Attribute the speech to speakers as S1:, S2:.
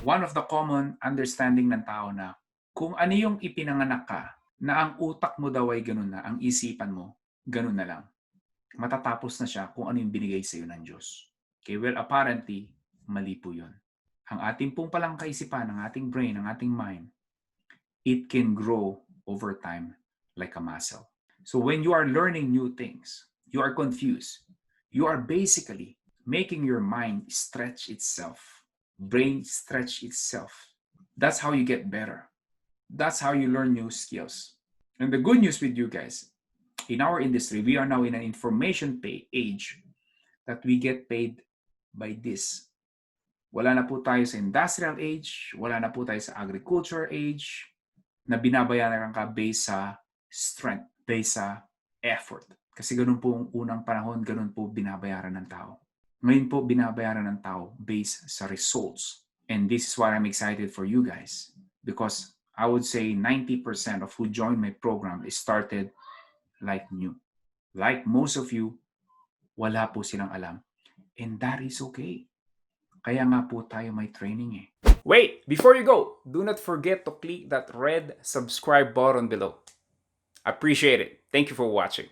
S1: one of the common understanding ng tao na kung ano yung ipinanganak ka, na ang utak mo daw ay ganun na, ang isipan mo, ganun na lang. Matatapos na siya kung ano yung binigay sa iyo ng Diyos. Okay, well, apparently, mali po yun. Ang ating pong palang kaisipan, ang ating brain, ang ating mind, it can grow over time like a muscle. So when you are learning new things, you are confused. You are basically making your mind stretch itself, brain stretch itself. That's how you get better. That's how you learn new skills. And the good news with you guys, in our industry, we are now in an information age that we get paid by this. Wala na po tayo sa industrial age, wala na po tayo sa agriculture age, na binabayaran ka based sa strength, based sa effort. Kasi ganun po ang unang panahon, ganun po binabayaran ng tao. Ngayon po, binabayaran ng tao based sa results. And this is why I'm excited for you guys. Because I would say 90% of who joined my program started like new. Like most of you, wala po silang alam. And that is okay. Kaya nga po tayo may training eh. Wait, before you go, do not forget to click that red subscribe button below. Appreciate it. Thank you for watching.